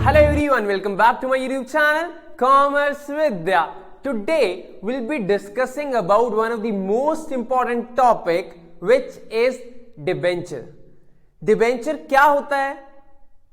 Hello everyone, welcome back to my YouTube channel Commerce Vidya. Today we'll be discussing about one of the most important topic which is debenture. Debenture क्या होता है,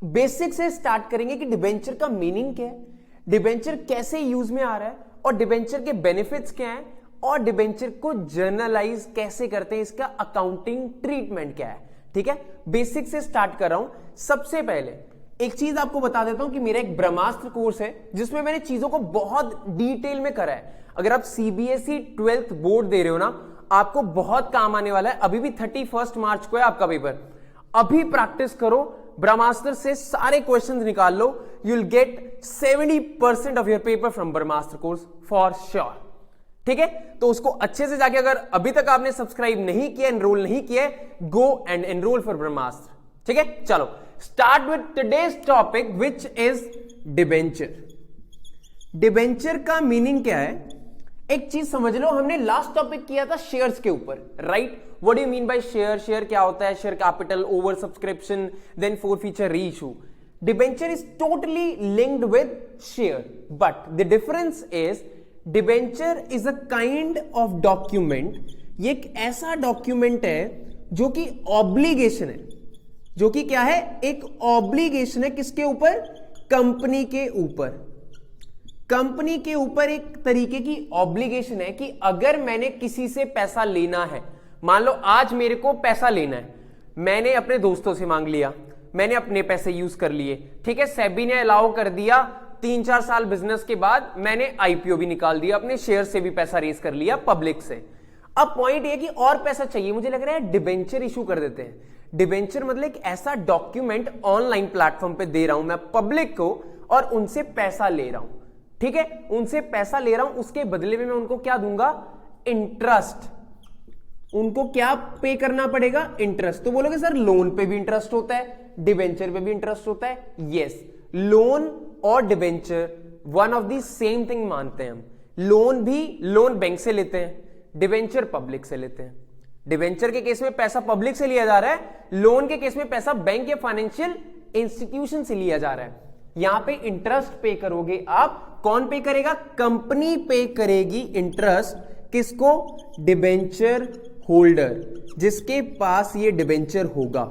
basic से start करेंगे कि debenture का meaning क्या है, debenture कैसे यूज में आ रहा है और डिबेंचर के बेनिफिट्स क्या हैं और डिबेंचर को जर्नलाइज कैसे करते हैं, इसका अकाउंटिंग ट्रीटमेंट क्या है. ठीक है, बेसिक से स्टार्ट कर रहा हूं. सबसे पहले एक चीज आपको बता देता हूं कि मेरा एक ब्रह्मास्त्र कोर्स है जिसमें मैंने चीजों को बहुत डिटेल में करा है. अगर आप सीबीएसई 12th बोर्ड दे रहे हो ना, आपको बहुत काम आने वाला है. अभी भी 31 मार्च को है आपका पेपर. अभी प्रैक्टिस करो, ब्रह्मास्त्र से सारे क्वेश्चंस निकाल लो. You will get 70% of your paper from Brahmastra course for sure. ठीक है, तो उसको अच्छे से जाके, अगर अभी तक आपने सब्सक्राइब नहीं किया, एनरोल नहीं किया, गो एंड एनरोल फॉर ब्रह्मास्त्र. ठीक है, चलो start with today's topic which is debenture. Debenture का मीनिंग क्या है, एक चीज समझ लो. हमने लास्ट टॉपिक किया था शेयर्स के ऊपर, right? What do you mean by share? Share क्या होता है? Share capital, over subscription, then forfeiture, reissue. Debenture is totally linked with share, but the difference is debenture is a kind of document. ये एक ऐसा document है जो कि obligation है, जो कि क्या है, एक ऑब्लिगेशन है. किसके ऊपर? कंपनी के ऊपर. कंपनी के ऊपर एक तरीके की ऑब्लिगेशन है कि अगर मैंने किसी से पैसा लेना है, मान लो आज मेरे को पैसा लेना है, मैंने अपने दोस्तों से मांग लिया, मैंने अपने पैसे यूज कर लिए. ठीक है, सेबी ने अलाउ कर दिया. 3-4 साल बिजनेस के बाद मैंने आईपीओ भी निकाल दिया, अपने शेयर से भी पैसा रेज कर लिया पब्लिक से. अब पॉइंट ये कि और पैसा चाहिए, मुझे लग रहा है डिबेंचर इशू कर देते हैं. डिबेंचर मतलब एक ऐसा डॉक्यूमेंट ऑनलाइन प्लेटफॉर्म पे दे रहा हूं मैं पब्लिक को और उनसे पैसा ले रहा हूं. ठीक है, उनसे पैसा ले रहा हूं, उसके बदले में मैं उनको क्या दूंगा? इंटरेस्ट. उनको क्या पे करना पड़ेगा? इंटरेस्ट. तो बोलोगे सर लोन पे भी इंटरेस्ट होता है, डिबेंचर पे भी इंटरेस्ट होता है. यस, लोन और debenture one of the same thing मानते हैं हम. लोन बैंक से लेते हैं, डिबेंचर पब्लिक से लेते हैं. डिबेंचर के केस में पैसा पब्लिक से लिया जा रहा है, लोन के केस में पैसा बैंक या फाइनेंशियल इंस्टीट्यूशन से लिया जा रहा है. यहां पे इंटरेस्ट पे करोगे आप. कौन पे करेगा? कंपनी पे करेगी इंटरेस्ट. किसको? डिबेंचर होल्डर, जिसके पास ये डिबेंचर होगा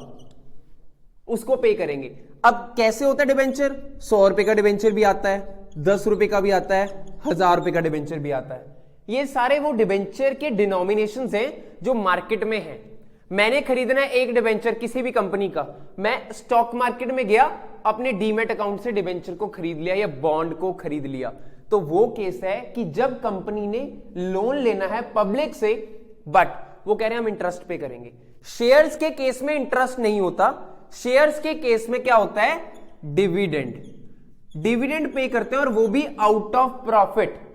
उसको पे करेंगे. अब कैसे होता है डिबेंचर? 100 रुपए का डिबेंचर भी आता है, 10 रुपए का भी आता है, 1000 रुपए का डिबेंचर भी आता है. ये सारे वो डिबेंचर के डिनोमिनेशंस हैं जो मार्केट में हैं. मैंने खरीदना है एक डिबेंचर किसी भी कंपनी का, मैं स्टॉक मार्केट में गया, अपने डीमेट अकाउंट से डिबेंचर को खरीद लिया या बॉन्ड को खरीद लिया. तो वो केस है कि जब कंपनी ने लोन लेना है पब्लिक से, बट वो कह रहे हैं हम इंटरेस्ट पे करेंगे. शेयर्स के केस में इंटरेस्ट नहीं होता. शेयर्स के केस में क्या होता है? डिविडेंड. डिविडेंड पे करते हैं और वो भी आउट ऑफ प्रॉफिट.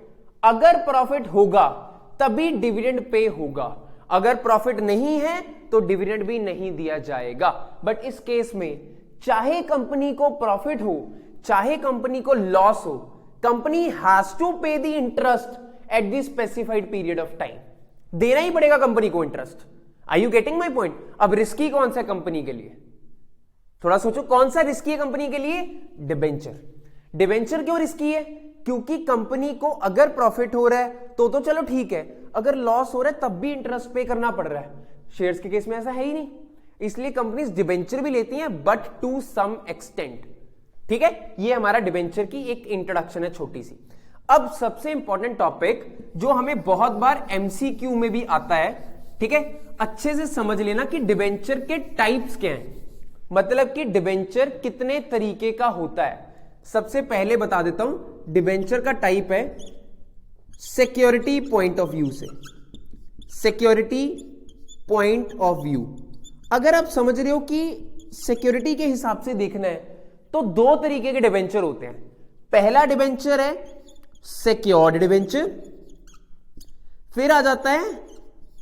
अगर प्रॉफिट होगा तभी डिविडेंड पे होगा, अगर प्रॉफिट नहीं है तो डिविडेंड भी नहीं दिया जाएगा. बट इस केस में चाहे कंपनी को प्रॉफिट हो चाहे कंपनी को लॉस हो, company has to pay the interest at the specified period of time. देना ही पड़ेगा कंपनी को interest. Are you getting my point? अब रिस्की कौन सा कंपनी के लिए? थोड़ा सोचो, कौन सा रिस्की है कंपनी के लिए? डिबेंचर. डिबेंचर क्यों रिस्की है? क्योंकि कंपनी को अगर प्रॉफिट हो रहा है तो चलो ठीक है, अगर लॉस हो रहा है तब भी इंटरेस्ट पे करना पड़ रहा है. शेयर्स के केस में ऐसा है ही नहीं, इसलिए कंपनीज डिबेंचर भी लेती हैं बट टू सम एक्सटेंट. ठीक है, ये हमारा डिबेंचर की एक इंट्रोडक्शन है छोटी सी. अब सबसे इंपॉर्टेंट टॉपिक जो हमें बहुत बार एमसीक्यू में भी आता है. ठीक है, अच्छे से समझ लेना कि डिबेंचर के टाइप्स क्या हैं, मतलब कि डिबेंचर कितने तरीके का होता है. सबसे पहले बता देता हूं, डिबेंचर का टाइप है सिक्योरिटी पॉइंट ऑफ व्यू से. सिक्योरिटी पॉइंट ऑफ व्यू, अगर आप समझ रहे हो कि सिक्योरिटी के हिसाब से देखना है तो 2 तरीके के डिबेंचर होते हैं. पहला डिबेंचर है सिक्योर्ड डिबेंचर, फिर आ जाता है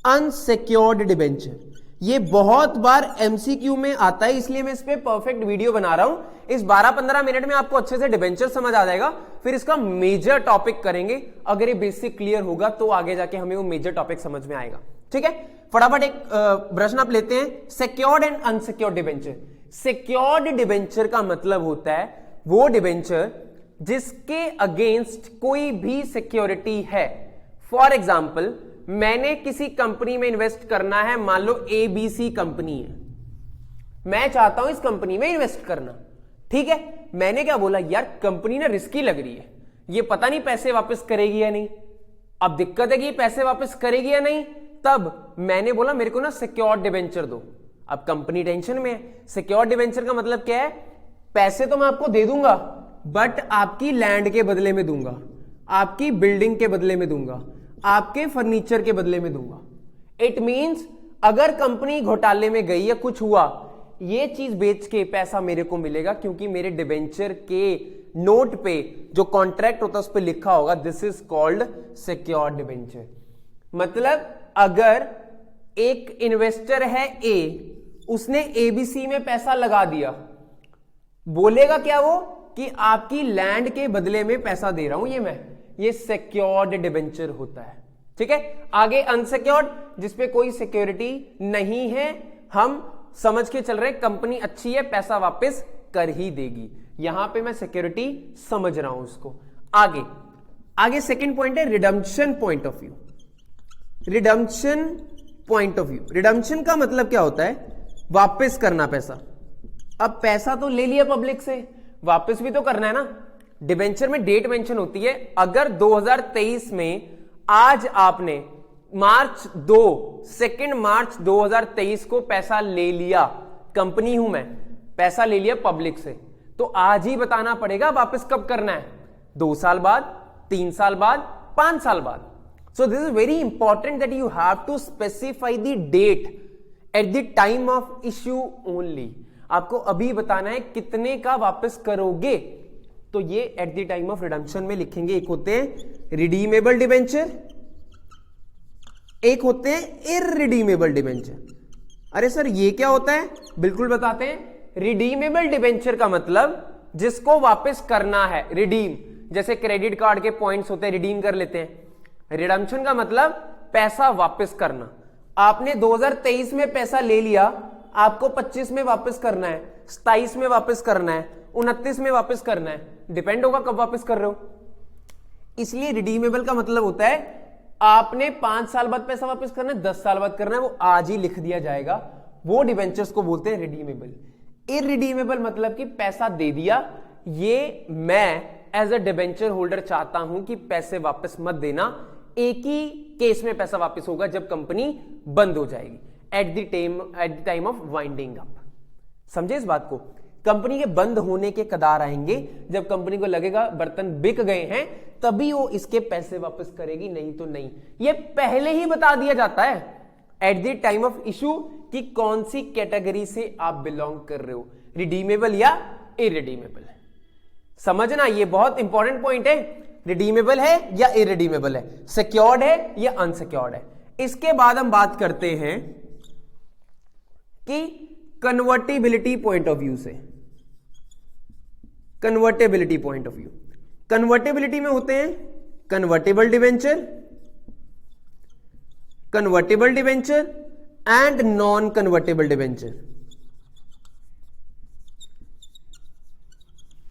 अनसिक्योर्ड डिबेंचर. ये बहुत बार एमसीक्यू में आता है, इसलिए मैं इस पे परफेक्ट वीडियो बना रहा हूं. इस 12-15 मिनट में आपको अच्छे से डिबेंचर समझ आ जाएगा, फिर इसका मेजर टॉपिक करेंगे. अगर ये बेसिक क्लियर होगा तो आगे जाके हमें वो मेजर टॉपिक समझ में आएगा. ठीक है, फटाफट एक प्रश्न आप लेते हैं. Secured and unsecured debenture. Secured debenture का मतलब होता है वो डिबेंचर जिसके अगेंस्ट कोई भी सिक्योरिटी है। फॉर एग्जाम्पल, मैंने किसी कंपनी में इन्वेस्ट करना है, मान लो ABC कंपनी है, मैं चाहता हूं इस कंपनी में इन्वेस्ट करना, ठीक है। मैंने क्या बोला, यार कंपनी ना रिस्की लग रही है, ये पता नहीं पैसे वापस करेगी या नहीं। अब दिक्कत है कि पैसे वापस करेगी या नहीं, तब मैंने बोला मेरे को ना सिक्योर्ड डिबेंचर दो। अब कंपनी टेंशन में है। सिक्योर्ड डिबेंचर का मतलब क्या है, पैसे तो मैं आपको दे दूंगा बट आपकी लैंड के बदले में दूंगा, आपकी बिल्डिंग के बदले में दूंगा, आपके फर्नीचर के बदले में दूंगा। इट मींस अगर कंपनी घोटाले में गई या कुछ हुआ, ये चीज बेच के पैसा मेरे को मिलेगा, क्योंकि मेरे डिबेंचर के नोट पे जो कॉन्ट्रैक्ट होता है उस पे लिखा होगा this is called secured debenture. मतलब अगर एक इन्वेस्टर है ए, उसने ABC में पैसा लगा दिया, बोलेगा क्या वो कि आपकी लैंड के बदले में पैसा दे रहा हूं ये सिक्योर्ड डिबेंचर होता है, ठीक है। आगे अनसिक्योर्ड, जिसपे कोई सिक्योरिटी नहीं है, हम समझ के चल रहे कंपनी अच्छी है, पैसा वापस कर ही देगी, यहां पे मैं सिक्योरिटी समझ रहा हूं उसको। आगे सेकंड पॉइंट है redemption point of view. Redemption point of view, redemption का मतलब क्या होता है, वापस करना पैसा। अब पैसा तो ले लिया पब्लिक से, वापस भी तो करना है ना। डिबेंचर में डेट मेंशन होती है, अगर 2023 में आज आपने सेकेंड मार्च 2023 को पैसा ले लिया, कंपनी हूं मैं, पैसा ले लिया पब्लिक से, तो आज ही बताना पड़ेगा वापस कब करना है, 2 साल बाद, 3 साल बाद, 5 साल बाद। So this is very important that you have to specify the date at the time of issue only. आपको अभी बताना है कितने का वापस करोगे, तो ये at the time of redemption में लिखेंगे। एक होते हैं redeemable डिबेंचर, एक होते हैं irredeemable डिबेंचर। अरे सर ये क्या होता है, बिल्कुल बताते हैं। रिडीमेबल डिबेंचर का मतलब जिसको वापस करना है, रिडीम, जैसे क्रेडिट कार्ड के पॉइंट्स होते हैं, रिडीम कर लेते हैं। रिडम्पशन का मतलब पैसा वापस करना। आपने 2023 में पैसा ले लिया, आपको 25 में वापस करना है, 27 में वापस करना है, 29 में वापस करना है, डिपेंड होगा कब वापस कर रहे हो। इसलिए रिडीमेबल का मतलब होता है आपने 5 साल बाद पैसा वापस करना है, 10 साल बाद करना है, वो आज ही लिख दिया जाएगा, वो डिबेंचर्स को बोलते हैं रिडीमेबल। इररिडीमेबल मतलब कि पैसा दे दिया, ये मैं एज अ डिबेंचर होल्डर चाहता हूं कि पैसे वापस मत देना, एक ही केस में पैसा वापस होगा जब कंपनी बंद हो जाएगी, at the time of winding up. समझे इस बात को, कंपनी के बंद होने के कगार आएंगे, जब कंपनी को लगेगा बर्तन बिक गए हैं तभी वो इसके पैसे वापस करेगी, नहीं तो नहीं। ये पहले ही बता दिया जाता है at the time of issue कि कौन सी कैटेगरी से आप बिलोंग कर रहे हो, रिडीमेबल या इररिडीमेबल। समझना, ये बहुत इंपॉर्टेंट पॉइंट है, रिडीमेबल है या इररिडीमेबल है, सिक्योर्ड है या अनसिक्योर्ड है। इसके बाद हम बात करते हैं कि कन्वर्टिबिलिटी पॉइंट ऑफ व्यू से। Convertibility point of view, convertibility में होते हैं convertible debenture, convertible debenture and non convertible debenture.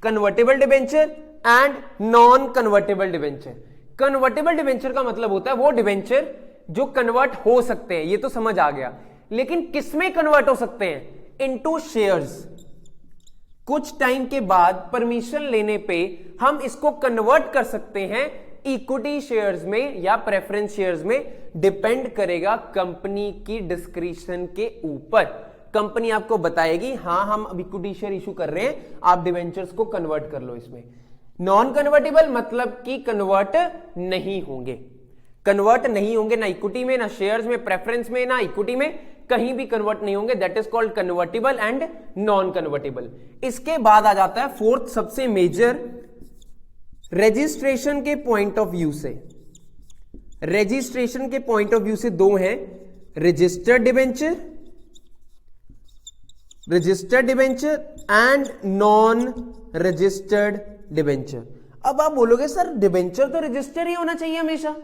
Convertible debenture and non convertible debenture. Convertible debenture का मतलब होता है वो डिबेंचर जो कन्वर्ट हो सकते हैं, ये तो समझ आ गया, लेकिन किसमें कन्वर्ट हो सकते हैं, इनटू शेयर्स। कुछ टाइम के बाद परमिशन लेने पे हम इसको कन्वर्ट कर सकते हैं इक्विटी शेयर्स में या प्रेफरेंस शेयर्स में, डिपेंड करेगा कंपनी की डिस्क्रिप्शन के ऊपर। कंपनी आपको बताएगी हाँ हम अब इक्विटी शेयर इशू कर रहे हैं, आप डिवेंचर्स को कन्वर्ट कर लो इसमें। नॉन कन्वर्टेबल मतलब कि कन्वर्ट नहीं होंगे, कन्वर्ट नहीं होंगे ना इक्विटी में, ना शेयर्स में, प्रेफरेंस में, ना इक्विटी में, कहीं भी कन्वर्ट नहीं होंगे। That is called convertible and non convertible. इसके बाद आ जाता है फोर्थ सबसे मेजर, रजिस्ट्रेशन के पॉइंट ऑफ व्यू से। रजिस्ट्रेशन के पॉइंट ऑफ व्यू से दो हैं, registered debenture, registered debenture and non registered debenture. अब आप बोलोगे सर डिबेंचर तो रजिस्टर्ड ही होना चाहिए हमेशा,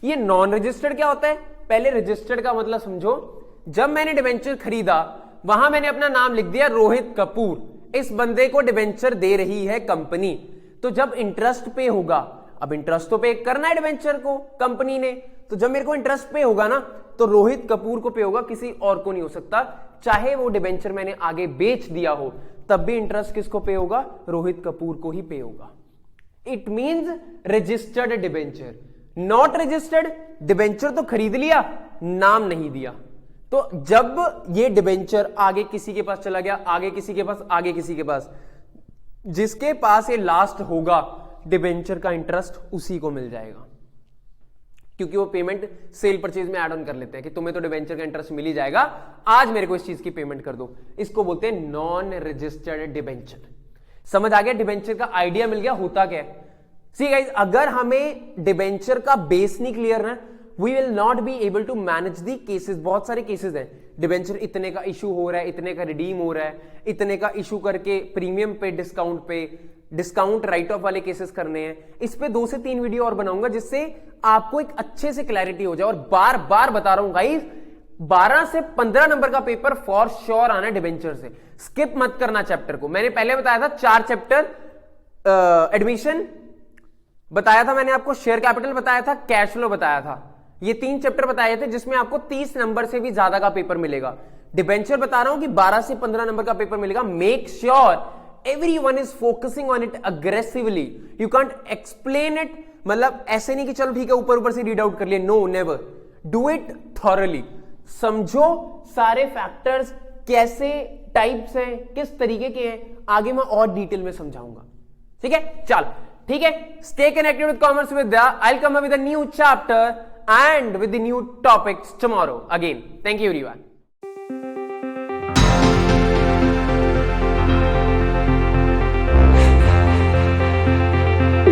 ये नॉन रजिस्टर्ड क्या होता है? पहले रजिस्टर्ड का मतलब समझो। जब मैंने डिबेंचर खरीदा वहां मैंने अपना नाम लिख दिया रोहित कपूर, इस बंदे को डिबेंचर दे रही है कंपनी, तो जब इंटरेस्ट पे होगा, अब इंटरेस्ट तो पे करना है डिबेंचर को कंपनी ने, तो जब मेरे को इंटरेस्ट पे होगा ना, तो रोहित कपूर को पे होगा, किसी और को नहीं हो सकता। चाहे वो डिबेंचर मैंने आगे बेच दिया हो, तब भी इंटरेस्ट किसको पे होगा? रोहित कपूर को ही पे होगा। It means registered debenture. Not registered debenture तो खरीद लिया, नाम नहीं दिया। तो जब ये डिबेंचर आगे किसी के पास चला गया, आगे किसी के पास, आगे किसी के पास, जिसके पास ये लास्ट होगा, डिबेंचर का इंटरेस्ट उसी को मिल जाएगा, क्योंकि वो पेमेंट सेल परचेज में ऐड ऑन कर लेते हैं कि तुम्हें तो डिबेंचर का इंटरेस्ट मिल ही जाएगा, आज मेरे को इस चीज की पेमेंट कर दो। इसको बोलते हैं नॉन रजिस्टर्ड डिबेंचर। समझ आ गया? डिबेंचर का आइडिया मिल गया, होता क्या है। सी गाइस, अगर हमें डिबेंचर का बेस नहीं क्लियर है, we will not be able to manage the cases. बहुत सारे केसेस हैं, डिबेंचर इतने का इशू हो रहा है, इतने का रिडीम हो रहा है, इतने का इशू करके प्रीमियम पे डिस्काउंट राइट ऑफ वाले केसेस करने हैं। इस पे 2 से 3 वीडियो और बनाऊंगा, जिससे आपको एक अच्छे से क्लैरिटी हो जाए। और बार बार बता रहा हूं गाइस, 12 से 15 नंबर का पेपर फॉर श्योर आना है डिबेंचर से। स्किप मत करना चैप्टर को। मैंने पहले बताया था 4 चैप्टर एडमिशन बताया था मैंने आपको, शेयर कैपिटल बताया था, कैश फ्लो बताया था। ये 3 चैप्टर बताए थे जिसमें आपको 30 नंबर से भी ज्यादा का पेपर मिलेगा। डिबेंचर बता रहा हूं कि 12 से 15 नंबर का पेपर मिलेगा। Make sure everyone is focusing on it aggressively. You can't explain it, मतलब ऐसे नहीं कि चलो ठीक है ऊपर ऊपर से रीड आउट कर लिए, no never, do it thoroughly. समझो सारे फैक्टर्स कैसे टाइप्स हैं, किस तरीके के हैं, आगे मैं और डिटेल में समझाऊंगा। ठीक है, चल ठीक है, stay connected with commerce Vidya. I will come with a new chapter and with the new topics tomorrow again. Thank you everyone.